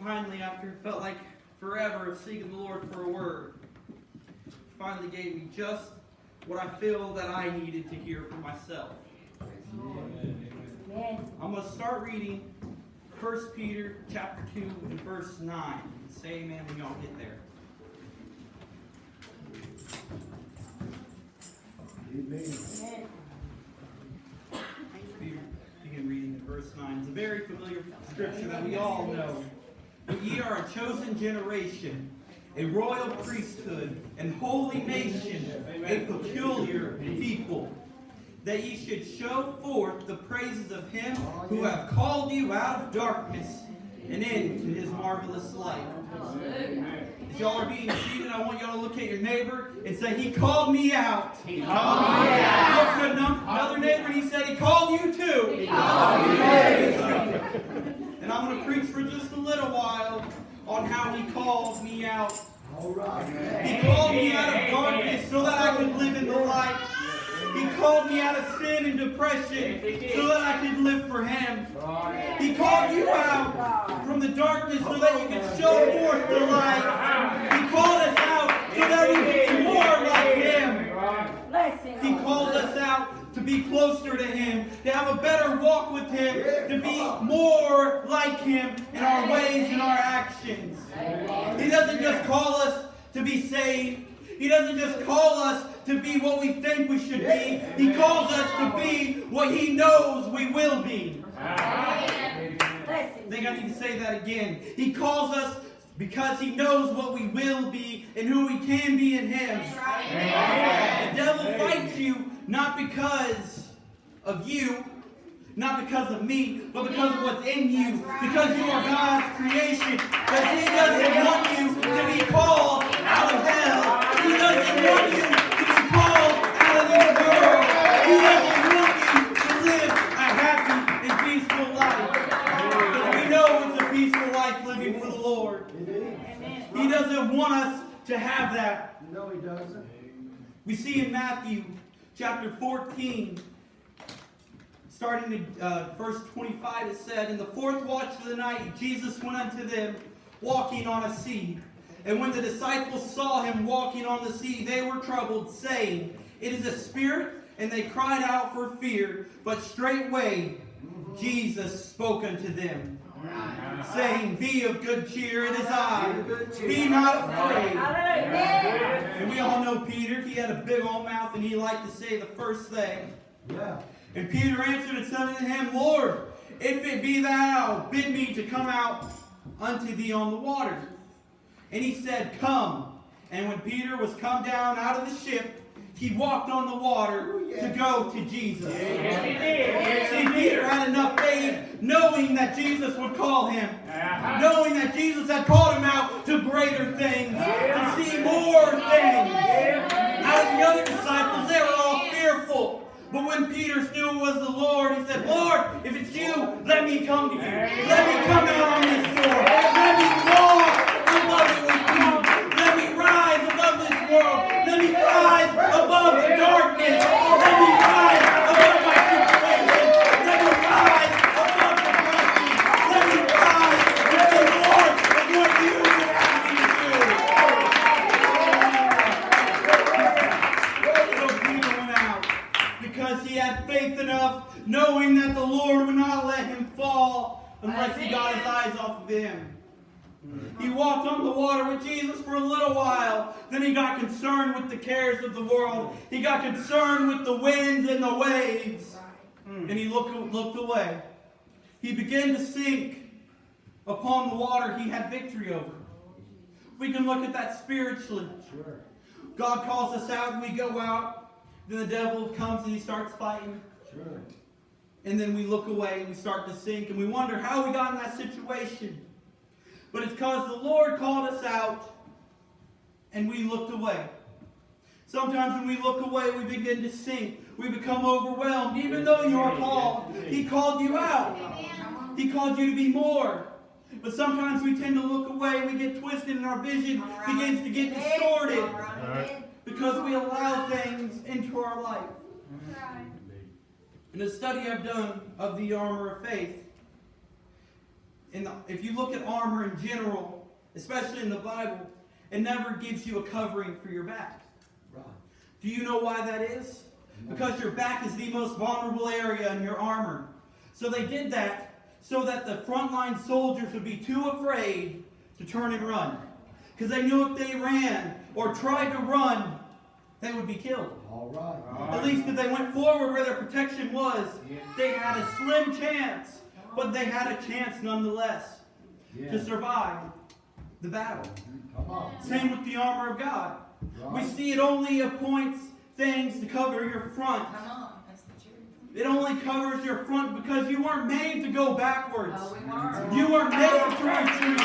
finally, after it felt like forever of seeking the Lord for a word, finally gave me just what I feel that I needed to hear for myself. Amen. I'm going to start reading 1 Peter chapter 2 and verse 9. Say amen when y'all get there. Amen. Peter, begin reading in verse 9. It's a very familiar scripture that we all know. But ye are a chosen generation, a royal priesthood, and holy nation, a peculiar people, that ye should show forth the praises of him who have called you out of darkness and into his marvelous light. As y'all are being seated, I want y'all to look at your neighbor and say, he called me out. He called me out. Look at another neighbor and he said, he called you too. He called you too. And I'm going to preach for just a little while on how he called me out. All right. He called me out of darkness so that I could live in the light. He called me out of sin and depression so that I could live for him. He called you out from the darkness so that you could show forth the light. He called us out so that we could be more like him. He calls us out to be closer to him, to have a better walk with him, to be more like him in our ways and our actions. He doesn't just call us to be saved. He doesn't just call us to be what we think we should be. He calls us to be what he knows we will be. I think I need to say that again. He calls us because he knows what we will be and who we can be in him. The devil fights you not because of you, not because of me, but because of what's in you. Because you are God's creation. Because he doesn't want you to be called out of hell. He doesn't want you to be called out of this world. He doesn't want you to live a happy and peaceful life. Because we know it's a peaceful life living for the Lord. He doesn't want us to have that. No, he doesn't. We see in Matthew chapter 14, starting in verse 25, it said, in the fourth watch of the night, Jesus went unto them, walking on a sea. And when the disciples saw him walking on the sea, they were troubled, saying, it is a spirit, and they cried out for fear. But straightway Jesus spoke unto them, saying, be of good cheer, it is I. Be not afraid. And we all know Peter. He had a big old mouth, and he liked to say the first thing. Yeah. And Peter answered and said unto him, Lord, if it be thou, bid me to come out unto thee on the water. And he said, come. And when Peter was come down out of the ship, he walked on the water to go to Jesus. See, Peter had enough faith knowing that Jesus would call him. Knowing that Jesus had called him out to greater things. To see more things. Out of the other disciples, they were all fearful. But when Peter knew it was the Lord, he said, Lord, if it's you, let me come to you. Let me come out on this shore. Let me walk above it with you. Let me rise above this world. Let me rise above the darkness. Let me rise above my situation. Let me rise above the blessing. Let me rise and say, Lord, what you would have me to do. So Peter went out because he had faith enough, knowing that the Lord would not let him fall unless he got his eyes off of him. He walked on the water with Jesus for a little while. Then he got concerned with the cares of the world. He got concerned with the winds and the waves. And he looked away. He began to sink upon the water he had victory over. We can look at that spiritually. Sure. God calls us out and we go out. Then the devil comes and he starts fighting. Sure. And then we look away and we start to sink. And we wonder how we got in that situation. But it's because the Lord called us out and we looked away. Sometimes when we look away, we begin to sink. We become overwhelmed. Even though you are called, he called you out. He called you to be more. But sometimes we tend to look away. We get twisted and our vision begins to get distorted because we allow things into our life. In a study I've done of the armor of faith, if you look at armor in general, especially in the Bible, it never gives you a covering for your back. Right. Do you know why that is? Because your back is the most vulnerable area in your armor. So they did that so that the frontline soldiers would be too afraid to turn and run. Because they knew if they ran or tried to run, they would be killed. All right. At least if they went forward where their protection was, they had a slim chance, but they had a chance nonetheless to survive the battle. Come on. Same with the armor of God. We Right. see it only appoints things to cover your front. Come on, that's the truth. It only covers your front because you weren't made to go backwards. Oh, we weren't. You were made to retreat. You were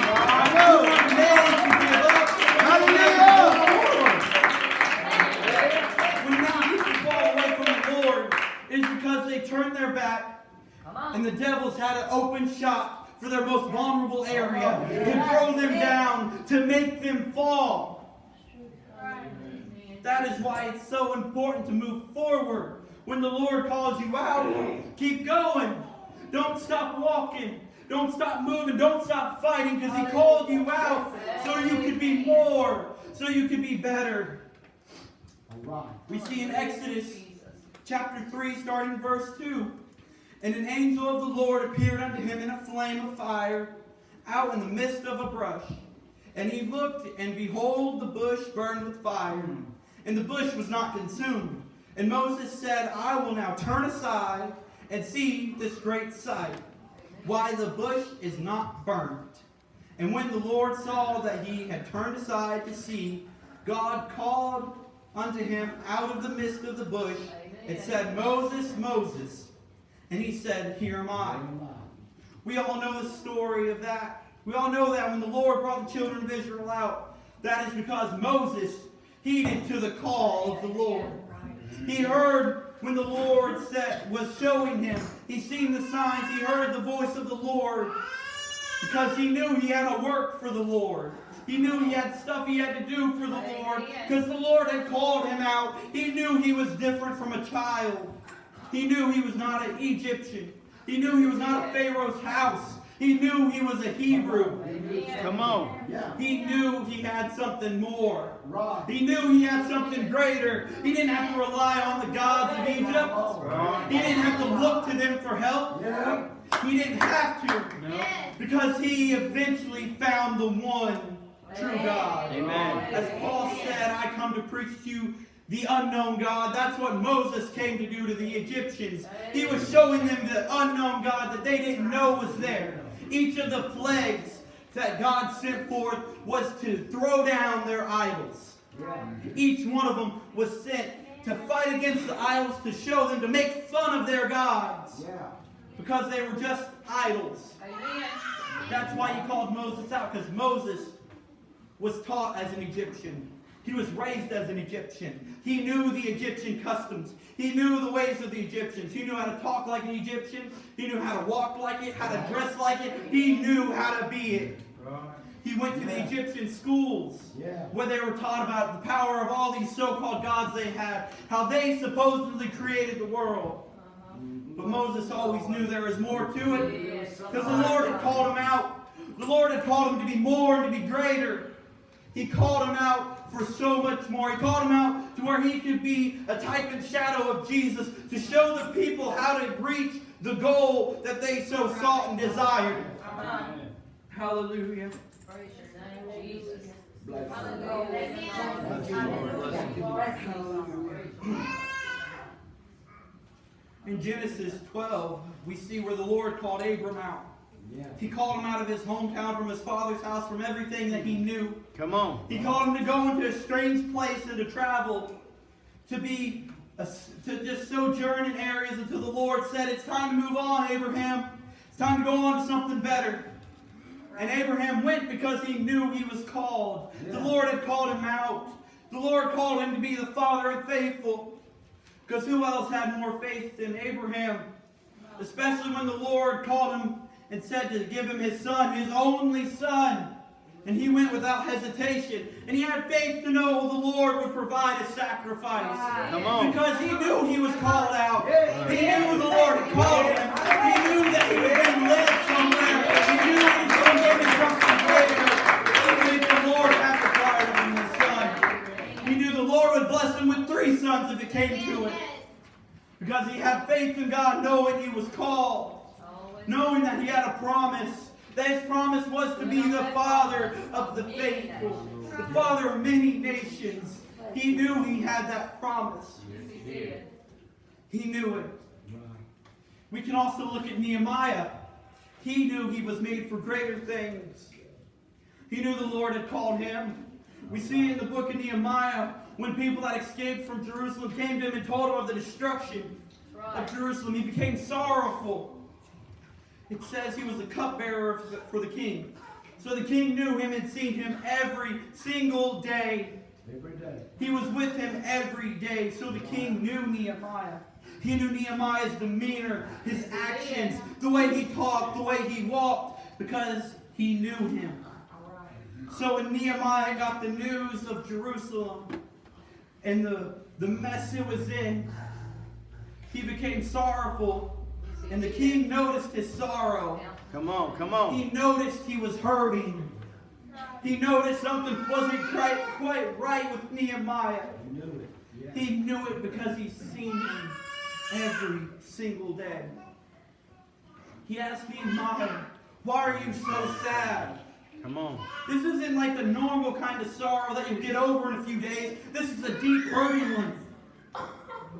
made to give up. Hallelujah. When many people fall away from the Lord, it is because they turned their back Come on. and the devils had an open shot for their most vulnerable area to throw them down, to make them fall. That is why it's so important to move forward. When the Lord calls you out, keep going. Don't stop walking. Don't stop moving. Don't stop fighting, because He called you out so you could be more, so you could be better. All right. We see in Exodus chapter 3, starting verse 2. And an angel of the Lord appeared unto him in a flame of fire, out in the midst of a brush. And he looked, and behold, the bush burned with fire, and the bush was not consumed. And Moses said, I will now turn aside and see this great sight, why the bush is not burnt. And when the Lord saw that he had turned aside to see, God called unto him out of the midst of the bush, and said, Moses, Moses. And he said, Here am I. We all know the story of that. We all know that when the Lord brought the children of Israel out, that is because Moses heeded to the call of the Lord. He heard when the Lord was showing him. He seen the signs. He heard the voice of the Lord because he knew he had to work for the Lord. He knew he had stuff he had to do for the Lord because the Lord had called him out. He knew he was different from a child. He knew he was not an Egyptian. He knew he was not a Pharaoh's house. He knew he was a Hebrew. Come on. Yeah. He knew he had something more. Right. He knew he had something greater. He didn't have to rely on the gods of Egypt. He didn't have to look to them for help. Yeah. He didn't have to. Because he eventually found the one true God. Amen. As Paul said, I come to preach to you the unknown God. That's what Moses came to do to the Egyptians. He was showing them the unknown God that they didn't know was there. Each of the plagues that God sent forth was to throw down their idols. Each one of them was sent to fight against the idols, to show them, to make fun of their gods. Yeah. Because they were just idols. That's why he called Moses out, because Moses was taught as an Egyptian. He was raised as an Egyptian. He knew the Egyptian customs. He knew the ways of the Egyptians. He knew how to talk like an Egyptian. He knew how to walk like it, how to dress like it. He knew how to be it. He went to the Egyptian schools where they were taught about the power of all these so-called gods they had, how they supposedly created the world. But Moses always knew there was more to it, because the Lord had called him out. The Lord had called him to be more and to be greater. He called him out for so much more. He called him out to where he could be a type and shadow of Jesus, to show the people how to reach the goal that they so sought and desired. Hallelujah. Praise your name, Jesus. Bless In Genesis 12, we see where the Lord called Abram out. He called him out of his hometown, from his father's house, from everything that he knew. Come on. He called him to go into a strange place and to travel, to just sojourn in areas until the Lord said, it's time to move on, Abraham. It's time to go on to something better. And Abraham went because he knew he was called. The Lord had called him out. The Lord called him to be the father of faithful. Because who else had more faith than Abraham? Especially when the Lord called him and said to give him his son, his only son. And he went without hesitation. And he had faith to know the Lord would provide a sacrifice. Come on. Because he knew he was called out. He knew the Lord had called him. He knew that he was being led somewhere. He knew 3 sons if it came to it. Because he had faith in God, knowing he was called. Knowing that he had a promise. That his promise was to be the father of the faithful. The father of many nations. He knew he had that promise. He knew it. We can also look at Nehemiah. He knew he was made for greater things. He knew the Lord had called him. We see in the book of Nehemiah, when people that escaped from Jerusalem came to him and told him of the destruction of Jerusalem, he became sorrowful. It says he was the cupbearer for the king. So the king knew him and seen him every single day. Every day. He was with him every day. So the king knew Nehemiah. He knew Nehemiah's demeanor, his actions, the way he talked, the way he walked, because he knew him. So when Nehemiah got the news of Jerusalem and the mess it was in, he became sorrowful. And the king noticed his sorrow. Come on, come on. He noticed he was hurting. He noticed something wasn't quite right with Nehemiah. He knew it. Yeah. He knew it because he's seen him every single day. He asked Nehemiah, "Why are you so sad?" Come on. This isn't like the normal kind of sorrow that you get over in a few days. This is a deep hurting one.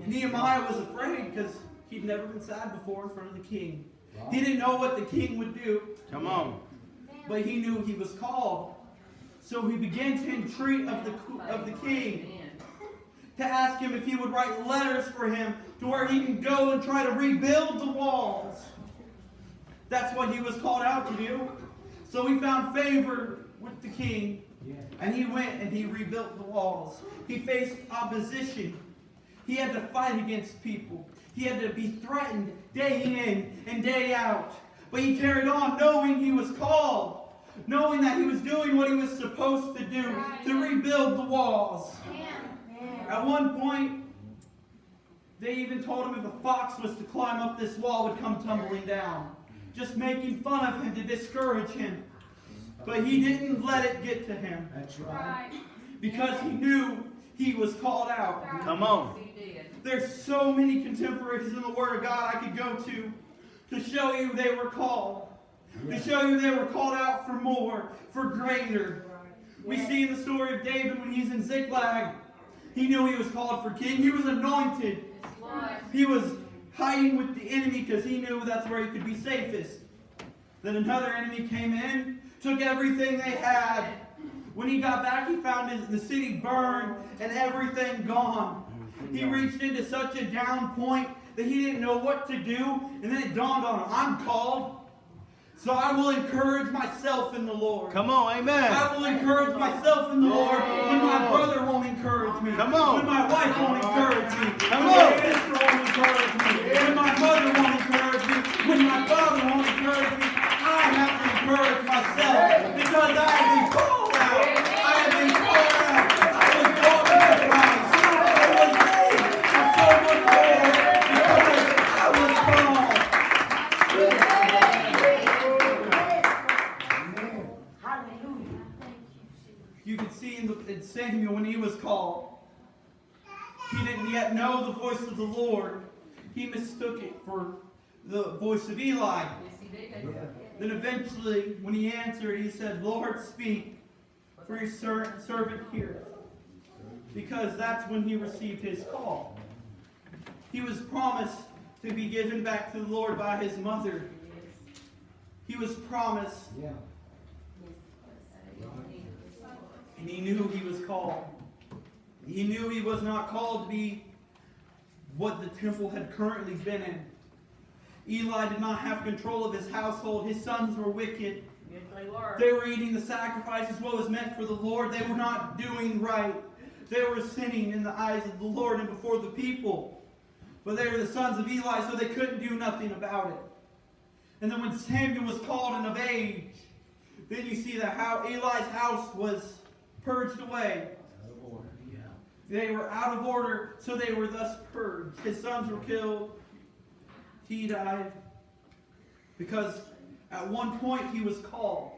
Nehemiah was afraid because he'd never been sad before in front of the king. He didn't know what the king would do. Come on. But he knew he was called. So he began to entreat of the king to ask him if he would write letters for him to where he can go and try to rebuild the walls. That's what he was called out to do. So he found favor with the king, and he went and he rebuilt the walls. He faced opposition. He had to fight against people. He had to be threatened day in and day out. But he carried on knowing he was called, knowing that he was doing what he was supposed to do to rebuild the walls. At one point, they even told him if a fox was to climb up this wall, it would come tumbling down. Just making fun of him to discourage him. But he didn't let it get to him. That's right. Because he knew he was called out. Come on. There's so many contemporaries in the Word of God I could go to show you they were called. To show you they were called out for more, for greater. We see in the story of David when he's in Ziklag, he knew he was called for king. He was anointed. He was hiding with the enemy because he knew that's where he could be safest. Then another enemy came in, took everything they had. When he got back, he found the city burned and everything gone. He reached into such a down point that he didn't know what to do. And then it dawned on him, I'm called. So I will encourage myself in the Lord. Come on, amen. I will encourage myself in the Lord when my brother won't encourage me. Come on. When my wife won't encourage me. Come when on. my sister won't encourage me. When my mother won't encourage me. When my father won't encourage me. I have to encourage myself because I have been called out. I have been called out. I was brought to Christ. I was made for so much more because I was called. You can see in Samuel when he was called, he didn't yet know the voice of the Lord. He mistook it for the voice of Eli. Then eventually, when he answered, he said, Lord, speak, for your servant heareth. Because that's when he received his call. He was promised to be given back to the Lord by his mother. He was promised. And he knew he was called. He knew he was not called to be what the temple had currently been in. Eli did not have control of his household. His sons were wicked. Yes, they were. They were eating the sacrifices, what was meant for the Lord. They were not doing right. They were sinning in the eyes of the Lord and before the people. But they were the sons of Eli, so they couldn't do nothing about it. And then when Samuel was called and of age, then you see that how Eli's house was purged away. They were out of order, so they were thus purged. His sons were killed. He died. Because at one point he was called.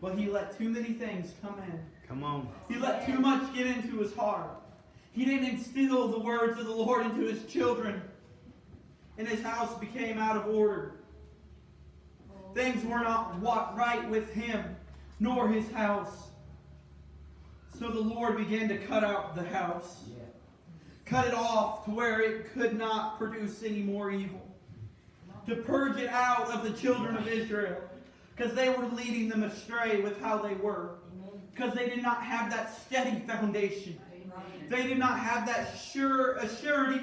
But he let too many things come in. Come on. He let too much get into his heart. He didn't instill the words of the Lord into his children. And his house became out of order. Things were not right with him, nor his house. So the Lord began to cut out the house. Cut it off to where it could not produce any more evil. To purge it out of the children of Israel. Because they were leading them astray with how they were. Because they did not have that steady foundation. They did not have that surety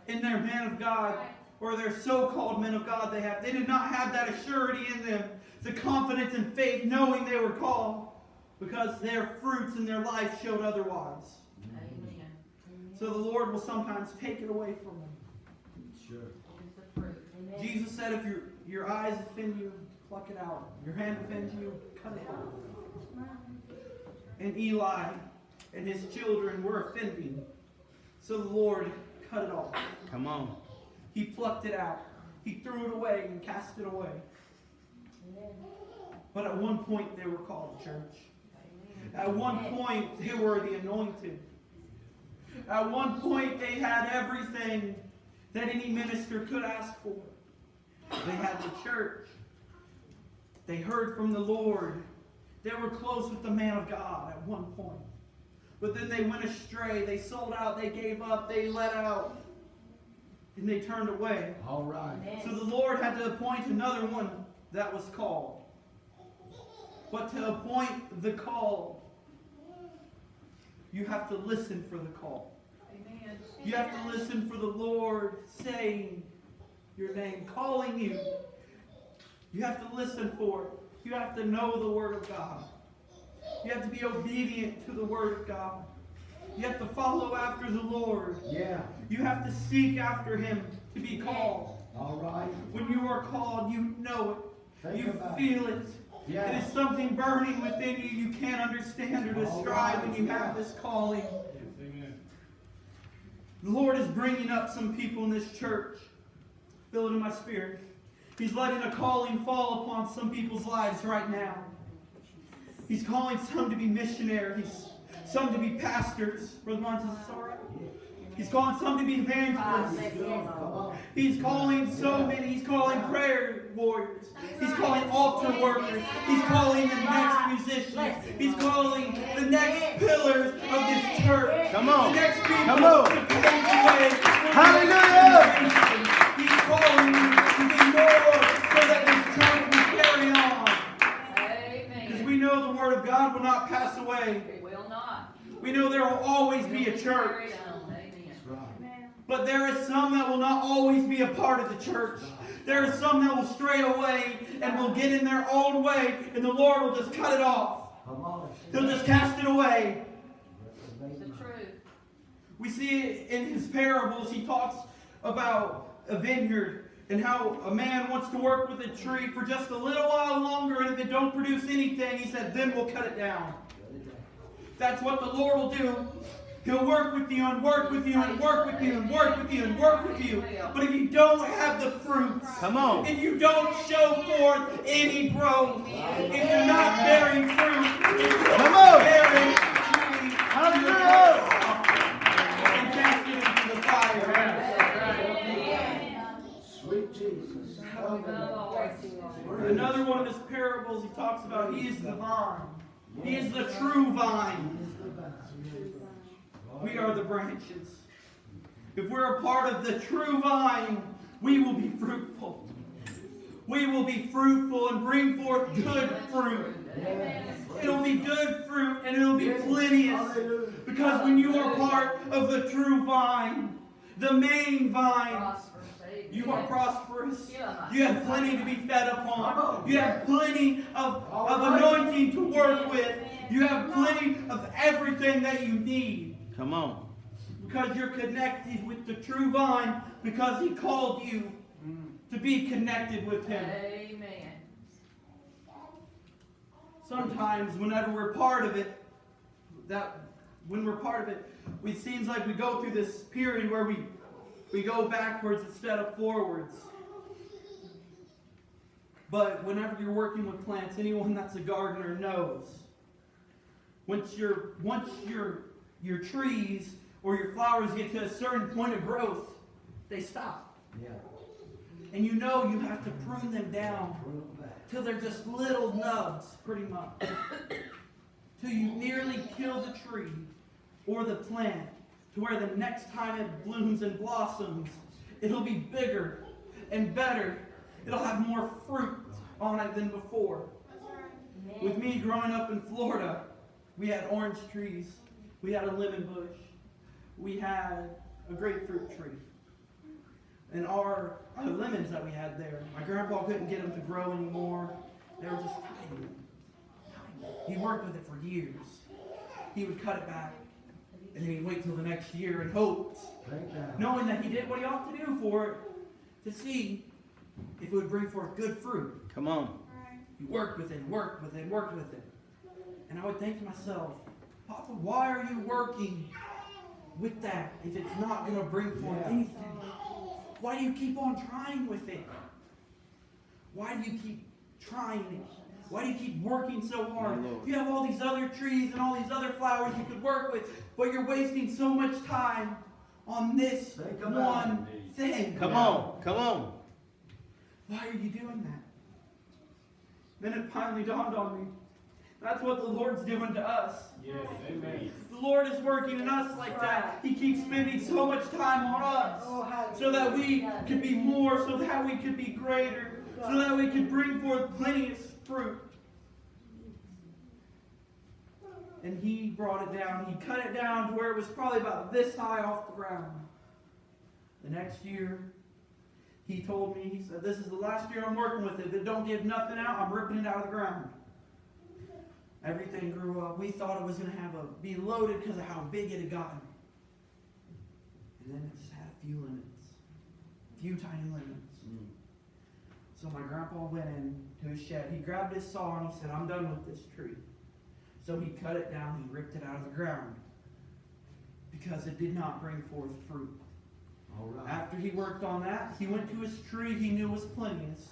in their man of God, or their so-called men of God they have. They did not have that surety in them, the confidence and faith, knowing they were called, because their fruits in their life showed otherwise. Amen. So the Lord will sometimes take it away from them. Sure. It's the fruit. Jesus said, if your eyes offend you, pluck it out. Your hand offends you, cut it out. And Eli and his children were offending. So the Lord cut it off. Come on. He plucked it out. He threw it away and cast it away. But at one point they were called church. At one point they were the anointed. At one point they had everything that any minister could ask for. They had the church. They heard from the Lord. They were close with the man of God at one point. But then they went astray. They sold out. They gave up. They let out. And they turned away. All right. So the Lord had to appoint another one that was called. But to appoint the called, you have to listen for the call. Amen. You have to listen for the Lord saying your name, calling you. You have to listen for it. You have to know the Word of God. You have to be obedient to the Word of God. You have to follow after the Lord. Yeah. You have to seek after Him to be called. All right. When you are called, you know it. Think You about feel it. Yeah. It is something burning within you you can't understand or describe when you have this calling. The Lord is bringing up some people in this church. Feel it in my spirit. He's letting a calling fall upon some people's lives right now. He's calling some to be missionaries, some to be pastors. Brother Martin, is this all right? He's calling some to be evangelists. He's calling so many. He's calling prayer warriors. He's calling altar workers. He's calling the next musicians. He's calling the next pillars of this church. Come on. The next people Come on. to pave the way for Hallelujah. He's calling to be more so that this church will carry on. Because Amen. we know the Word of God will not pass away. It will not. We know there will always be a church. Carry on. Amen. But there is some that will not always be a part of the church. There are some that will stray away and will get in their own way, and the Lord will just cut it off. Come on. He'll just cast it away. It's the truth. We see it in his parables. He talks about a vineyard and how a man wants to work with a tree for just a little while longer, and if it don't produce anything, he said, then we'll cut it down. That's what the Lord will do. He'll work with you and work with you and work with you and work with you and work with you. But if you don't have the fruits, Come on. if you don't show forth any growth, if you're not bearing fruit, if you're Come not on. bearing fruit, Hallelujah. and cast it into the fire. Sweet Jesus. Another one of his parables, he talks about he is the vine. He is the true vine. We are the branches. If we're a part of the true vine, we will be fruitful. We will be fruitful and bring forth good fruit. It'll be good fruit and it'll be plenteous. Because when you are part of the true vine, the main vine, Prosperous. you are prosperous. Yeah. You have plenty to be fed upon. You have plenty of anointing to work with. You have plenty of everything that you need. Come on. Because you're connected with the true vine. Because He called you to be connected with Him. Amen. Sometimes whenever we're part of it, it seems like we go through this period where we go backwards instead of forwards. But whenever you're working with plants, anyone that's a gardener knows. Once your trees or your flowers get to a certain point of growth, they stop. Yeah. And you know you have to prune them down Prune them back. till they're just little nubs, pretty much. Till you nearly kill the tree or the plant, to where the next time it blooms and blossoms, it'll be bigger and better. It'll have more fruit on it than before. With me growing up in Florida, we had orange trees, we had a lemon bush, we had a grapefruit tree. And our lemons that we had there, my grandpa couldn't get them to grow anymore. They were just tiny. He worked with it for years. He would cut it back, and then he'd wait till the next year and hoped, knowing that he did what he ought to do for it, to see if it would bring forth good fruit. Come on. He worked with it, worked with it, worked with it. And I would think to myself, Papa, why are you working with that if it's not going to bring forth anything? Why do you keep on trying with it? Why do you keep trying it? Why do you keep working so hard? You have all these other trees and all these other flowers you could work with, but you're wasting so much time on this one thing. Come on. Come on. Why are you doing that? Then it finally dawned on me. That's what the Lord's doing to us. Yes, amen. The Lord is working in us like that. He keeps spending so much time on us so that we could be more, so that we could be greater, so that we could bring forth plenteous fruit. And He brought it down. He cut it down to where it was probably about this high off the ground. The next year, He told me, He said, this is the last year I'm working with it. If it don't give nothing out, I'm ripping it out of the ground. Everything grew up. We thought it was going to be loaded because of how big it had gotten. And then it just had a few lemons. A few tiny lemons. So my grandpa went into his shed. He grabbed his saw and he said, I'm done with this tree. So he cut it down. He ripped it out of the ground. Because it did not bring forth fruit. All right. After he worked on that, he went to his tree he knew was plenteous.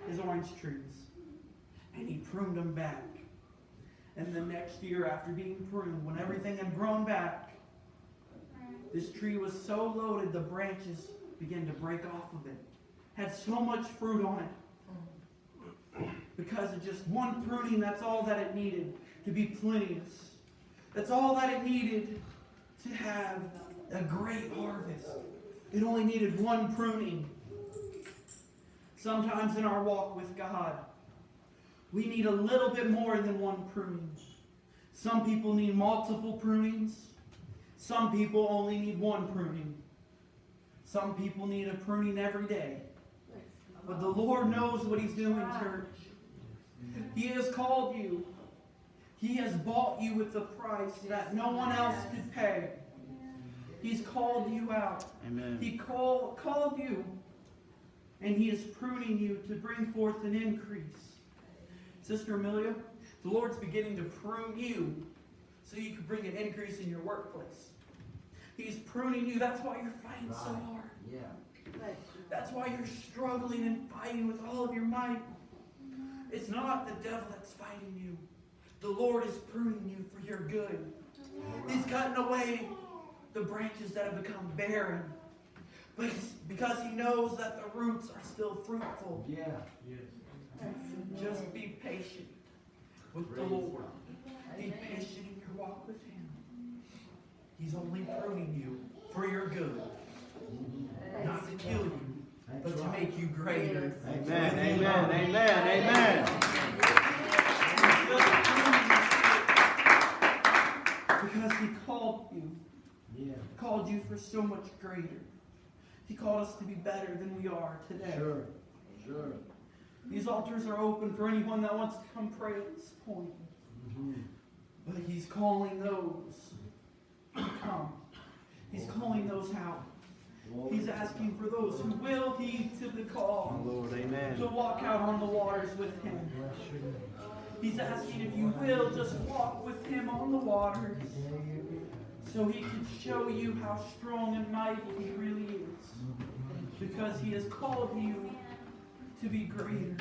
His orange trees. And he pruned them back. And the next year, after being pruned, when everything had grown back, this tree was so loaded the branches began to break off of it. Had so much fruit on it. Because of just one pruning, that's all that it needed to be plenteous. That's all that it needed to have a great harvest. It only needed one pruning. Sometimes in our walk with God, we need a little bit more than one pruning. Some people need multiple prunings. Some people only need one pruning. Some people need a pruning every day. But the Lord knows what He's doing, church. He has called you. He has bought you with a price that no one else could pay. He's called you out. Amen. He called you, and He is pruning you to bring forth an increase. Sister Amelia, the Lord's beginning to prune you so you can bring an increase in your workplace. He's pruning you. That's why you're fighting so hard. Yeah. That's why you're struggling and fighting with all of your might. It's not the devil that's fighting you. The Lord is pruning you for your good. He's cutting away the branches that have become barren. But because He knows that the roots are still fruitful. Yeah. Yes. Just be patient with the Lord. Be patient in your walk with Him. He's only pruning you for your good. Not to kill you, but to make you greater. Amen. Amen. Amen. Amen. Because He called you. Yeah. Called you for so much greater. He called us to be better than we are today. Sure. Sure. These altars are open for anyone that wants to come pray at this point. But He's calling those to come. He's calling those out. He's asking for those who will heed to the call Lord, amen. to walk out on the waters with Him. He's asking if you will just walk with Him on the waters so He can show you how strong and mighty He really is. Because He has called you to be greater.